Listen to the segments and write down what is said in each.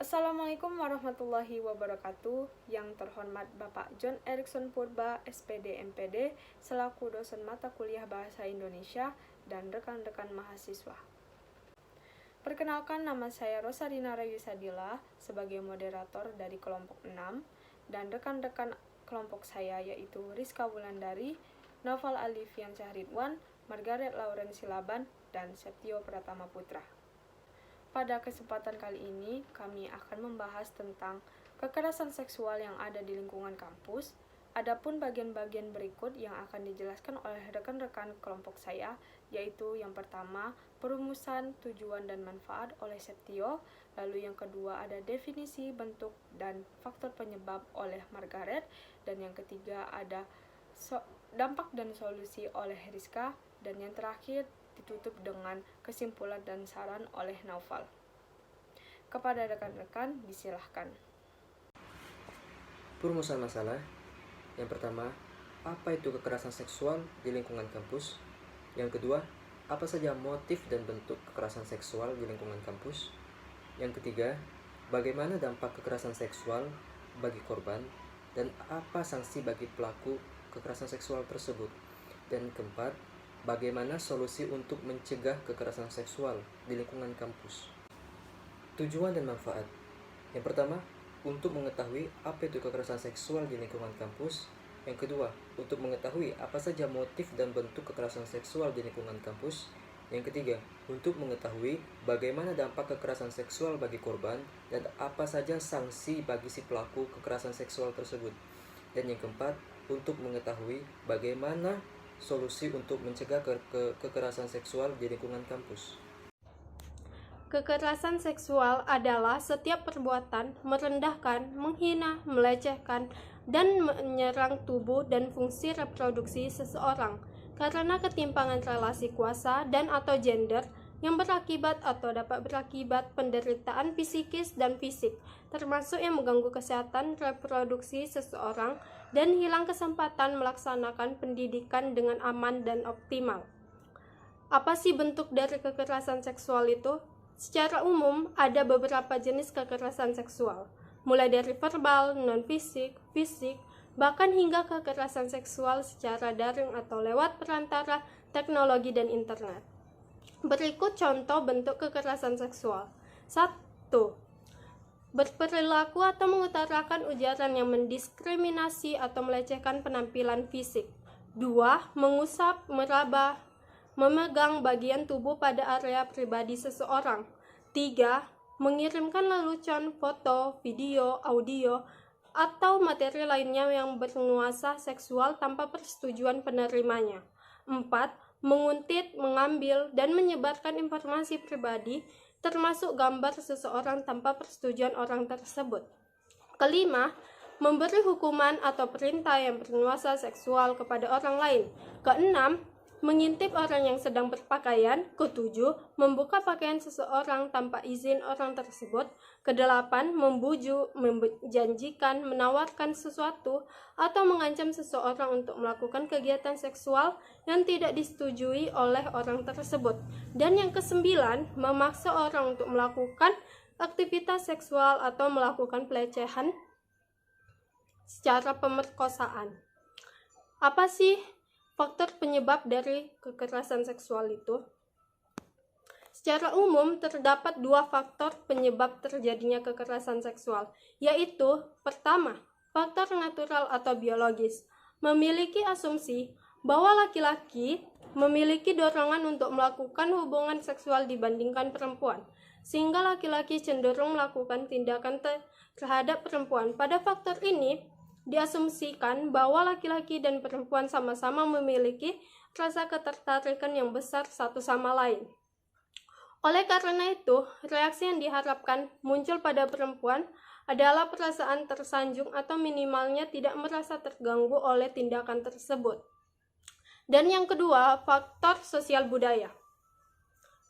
Assalamualaikum warahmatullahi wabarakatuh. Yang terhormat Bapak John Erikson Purba, SPD MPD, selaku dosen mata kuliah Bahasa Indonesia dan rekan-rekan mahasiswa. Perkenalkan, nama saya Rosarina Rayusadila sebagai moderator dari kelompok 6 dan rekan-rekan kelompok saya yaitu Rizka Wulandari, Noval Alifian Syahridwan, Margaret Lauren Silaban, dan Septio Pratama Putra. Pada kesempatan kali ini, kami akan membahas tentang kekerasan seksual yang ada di lingkungan kampus. Adapun bagian-bagian berikut yang akan dijelaskan oleh rekan-rekan kelompok saya, yaitu yang pertama, perumusan, tujuan, dan manfaat oleh Septio. Lalu yang kedua ada definisi, bentuk, dan faktor penyebab oleh Margaret. Dan yang ketiga ada dampak dan solusi oleh Rizka. Dan yang terakhir ditutup dengan kesimpulan dan saran oleh Naufal. Kepada rekan-rekan, disilahkan. Perumusan masalah. Yang pertama, apa itu kekerasan seksual di lingkungan kampus? Yang kedua, apa saja motif dan bentuk kekerasan seksual di lingkungan kampus? Yang ketiga, bagaimana dampak kekerasan seksual bagi korban dan apa sanksi bagi pelaku kekerasan seksual tersebut? Dan keempat, bagaimana solusi untuk mencegah kekerasan seksual di lingkungan kampus? Tujuan dan manfaat. Yang pertama, untuk mengetahui apa itu kekerasan seksual di lingkungan kampus. Yang kedua, untuk mengetahui apa saja motif dan bentuk kekerasan seksual di lingkungan kampus. Yang ketiga, untuk mengetahui bagaimana dampak kekerasan seksual bagi korban dan apa saja sanksi bagi si pelaku kekerasan seksual tersebut. Dan yang keempat, untuk mengetahui bagaimana solusi untuk mencegah kekerasan seksual di lingkungan kampus. Kekerasan seksual adalah setiap perbuatan merendahkan, menghina, melecehkan, dan menyerang tubuh dan fungsi reproduksi seseorang karena ketimpangan relasi kuasa dan atau gender yang berakibat atau dapat berakibat penderitaan psikis dan fisik, termasuk yang mengganggu kesehatan reproduksi seseorang dan hilang kesempatan melaksanakan pendidikan dengan aman dan optimal. Apa sih bentuk dari kekerasan seksual itu? Secara umum, ada beberapa jenis kekerasan seksual, mulai dari verbal, non-fisik, fisik, bahkan hingga kekerasan seksual secara daring atau lewat perantara teknologi dan internet. Berikut contoh bentuk kekerasan seksual. 1. Berperilaku atau mengutarakan ujaran yang mendiskriminasi atau melecehkan penampilan fisik. 2. Mengusap, meraba, memegang bagian tubuh pada area pribadi seseorang. 3. Mengirimkan lelucon, foto, video, audio, atau materi lainnya yang bernuansa seksual tanpa persetujuan penerimanya. 4. Menguntit, mengambil, dan menyebarkan informasi pribadi, termasuk gambar seseorang tanpa persetujuan orang tersebut. 5. Memberi hukuman atau perintah yang bernuansa seksual kepada orang lain. 6. Mengintip orang yang sedang berpakaian. 7. Membuka pakaian seseorang tanpa izin orang tersebut. 8. Membujuk, menjanjikan, menawarkan sesuatu, atau mengancam seseorang untuk melakukan kegiatan seksual yang tidak disetujui oleh orang tersebut. Dan yang ke-9, memaksa orang untuk melakukan aktivitas seksual atau melakukan pelecehan secara pemerkosaan. Apa sih faktor penyebab dari kekerasan seksual itu? Secara umum, terdapat 2 faktor penyebab terjadinya kekerasan seksual, yaitu pertama, faktor natural atau biologis. Memiliki asumsi bahwa laki-laki memiliki dorongan untuk melakukan hubungan seksual dibandingkan perempuan, sehingga laki-laki cenderung melakukan tindakan terhadap perempuan. Pada faktor ini, diasumsikan bahwa laki-laki dan perempuan sama-sama memiliki rasa ketertarikan yang besar satu sama lain. Oleh karena itu, reaksi yang diharapkan muncul pada perempuan adalah perasaan tersanjung atau minimalnya tidak merasa terganggu oleh tindakan tersebut. Dan yang kedua, faktor sosial budaya.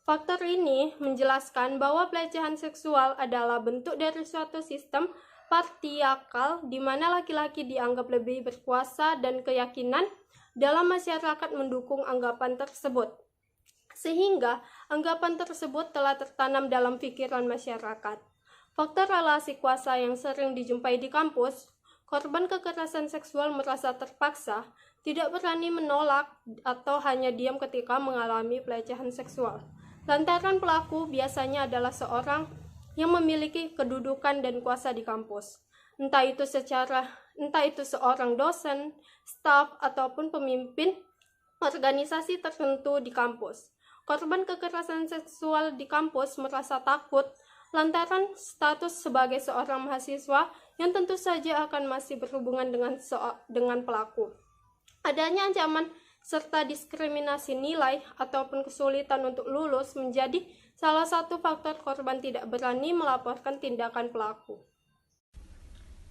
Faktor ini menjelaskan bahwa pelecehan seksual adalah bentuk dari suatu sistem patriarkal di mana laki-laki dianggap lebih berkuasa dan keyakinan dalam masyarakat mendukung anggapan tersebut. Sehingga anggapan tersebut telah tertanam dalam pikiran masyarakat. Faktor relasi kuasa yang sering dijumpai di kampus, korban kekerasan seksual merasa terpaksa, tidak berani menolak, atau hanya diam ketika mengalami pelecehan seksual. Lantaran pelaku biasanya adalah seorang yang memiliki kedudukan dan kuasa di kampus. Entah itu seorang dosen, staf, ataupun pemimpin organisasi tertentu di kampus. Korban kekerasan seksual di kampus merasa takut lantaran status sebagai seorang mahasiswa yang tentu saja akan masih berhubungan dengan pelaku. Adanya ancaman serta diskriminasi nilai ataupun kesulitan untuk lulus menjadi salah satu faktor korban tidak berani melaporkan tindakan pelaku.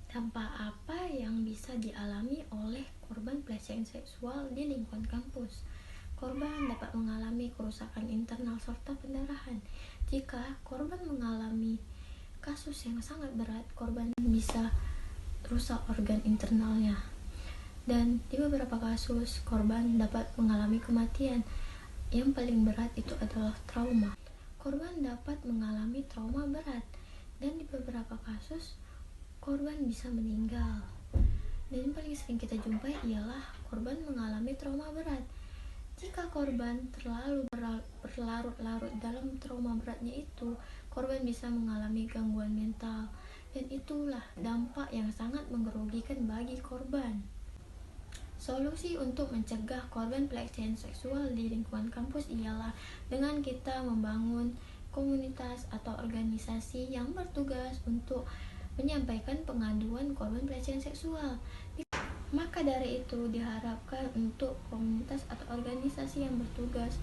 Dampak apa yang bisa dialami oleh korban pelecehan seksual di lingkungan kampus? Korban dapat mengalami kerusakan internal serta pendarahan. Jika korban mengalami kasus yang sangat berat, korban bisa rusak organ internalnya. Dan di beberapa kasus, korban dapat mengalami kematian. Yang paling berat itu adalah trauma. Korban dapat mengalami trauma berat, dan di beberapa kasus, korban bisa meninggal. Dan yang paling sering kita jumpai ialah korban mengalami trauma berat. Jika korban terlalu berlarut-larut dalam trauma beratnya itu, korban bisa mengalami gangguan mental, dan itulah dampak yang sangat merugikan bagi korban. Solusi untuk mencegah korban pelecehan seksual di lingkungan kampus ialah dengan kita membangun komunitas atau organisasi yang bertugas untuk menyampaikan pengaduan korban pelecehan seksual. Maka dari itu diharapkan untuk komunitas atau organisasi yang bertugas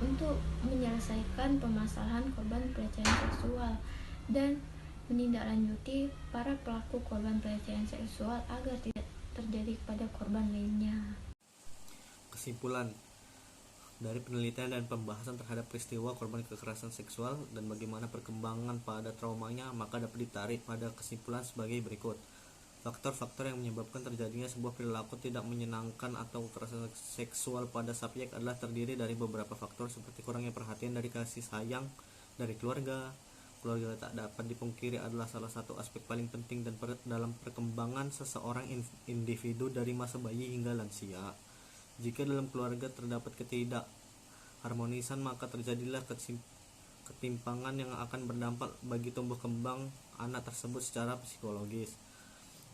untuk menyelesaikan permasalahan korban pelecehan seksual dan menindaklanjuti para pelaku korban pelecehan seksual agar tidak terjadi kepada korban lainnya. Kesimpulan dari penelitian dan pembahasan terhadap peristiwa korban kekerasan seksual dan bagaimana perkembangan pada traumanya, maka dapat ditarik pada kesimpulan sebagai berikut. Faktor-faktor yang menyebabkan terjadinya sebuah perilaku tidak menyenangkan atau kekerasan seksual pada subjek adalah terdiri dari beberapa faktor seperti kurangnya perhatian dari kasih sayang dari keluarga. Keluarga tak dapat dipungkiri adalah salah satu aspek paling penting dalam perkembangan seseorang individu dari masa bayi hingga lansia. Jika dalam keluarga terdapat ketidakharmonisan, maka terjadilah ketimpangan yang akan berdampak bagi tumbuh kembang anak tersebut secara psikologis.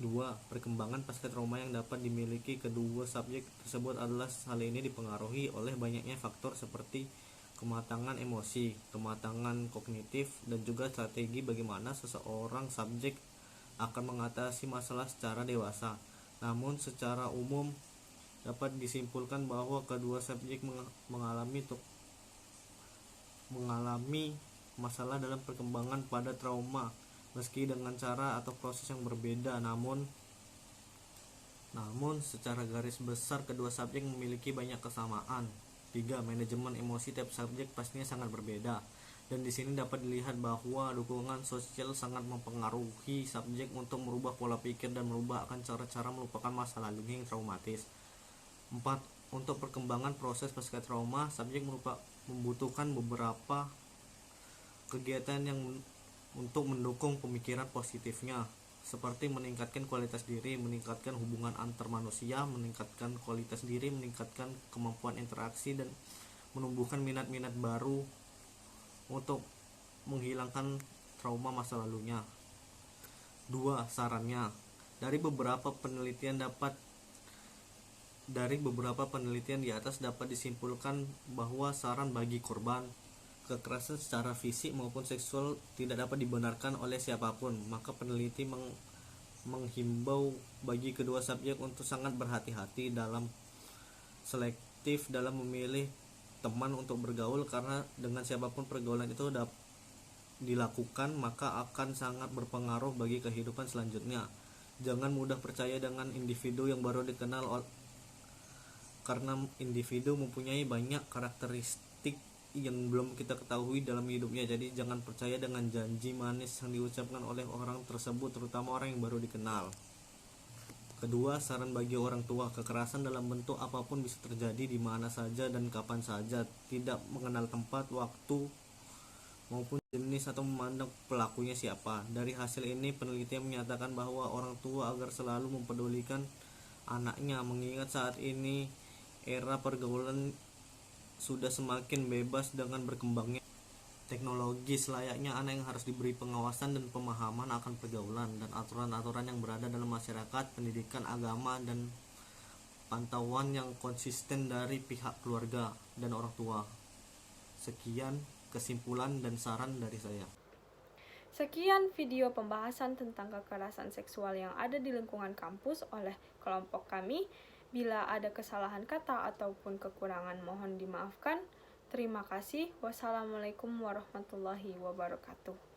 2. Perkembangan pasca trauma yang dapat dimiliki kedua subjek tersebut adalah hal ini dipengaruhi oleh banyaknya faktor seperti kematangan emosi, kematangan kognitif, dan juga strategi bagaimana seseorang subjek akan mengatasi masalah secara dewasa. Namun secara umum dapat disimpulkan bahwa kedua subjek mengalami masalah dalam perkembangan pada trauma, meski dengan cara atau proses yang berbeda. Namun secara garis besar kedua subjek memiliki banyak kesamaan. 3. Manajemen emosi tiap subjek pastinya sangat berbeda, dan di sini dapat dilihat bahwa dukungan sosial sangat mempengaruhi subjek untuk merubah pola pikir dan merubah akan cara-cara melupakan masa lalunya yang traumatis. 4. Untuk perkembangan proses pasca trauma, subjek membutuhkan beberapa kegiatan yang untuk mendukung pemikiran positifnya, seperti meningkatkan kualitas diri, meningkatkan hubungan antar manusia, meningkatkan kualitas diri, meningkatkan kemampuan interaksi, dan menumbuhkan minat-minat baru untuk menghilangkan trauma masa lalunya. 2. Sarannya. Dari beberapa penelitian di atas dapat disimpulkan bahwa saran bagi korban kekerasan secara fisik maupun seksual tidak dapat dibenarkan oleh siapapun. Maka peneliti menghimbau bagi kedua subjek untuk sangat berhati-hati dalam selektif dalam memilih teman untuk bergaul, karena dengan siapapun pergaulan itu dilakukan maka akan sangat berpengaruh bagi kehidupan selanjutnya. Jangan mudah percaya dengan individu yang baru dikenal, karena individu mempunyai banyak karakteristik yang belum kita ketahui dalam hidupnya. Jadi jangan percaya dengan janji manis yang diucapkan oleh orang tersebut, terutama orang yang baru dikenal. Kedua, saran bagi orang tua. Kekerasan dalam bentuk apapun bisa terjadi di mana saja dan kapan saja, tidak mengenal tempat, waktu, maupun jenis atau memandang pelakunya siapa. Dari hasil ini, penelitian menyatakan bahwa orang tua agar selalu mempedulikan anaknya, mengingat saat ini era pergaulan sudah semakin bebas dengan berkembangnya teknologi. Selayaknya anak yang harus diberi pengawasan dan pemahaman akan pergaulan dan aturan-aturan yang berada dalam masyarakat, pendidikan agama, dan pantauan yang konsisten dari pihak keluarga dan orang tua. Sekian kesimpulan dan saran dari saya. Sekian video pembahasan tentang kekerasan seksual yang ada di lingkungan kampus oleh kelompok kami. Bila ada kesalahan kata ataupun kekurangan mohon dimaafkan. Terima kasih. Wassalamualaikum warahmatullahi wabarakatuh.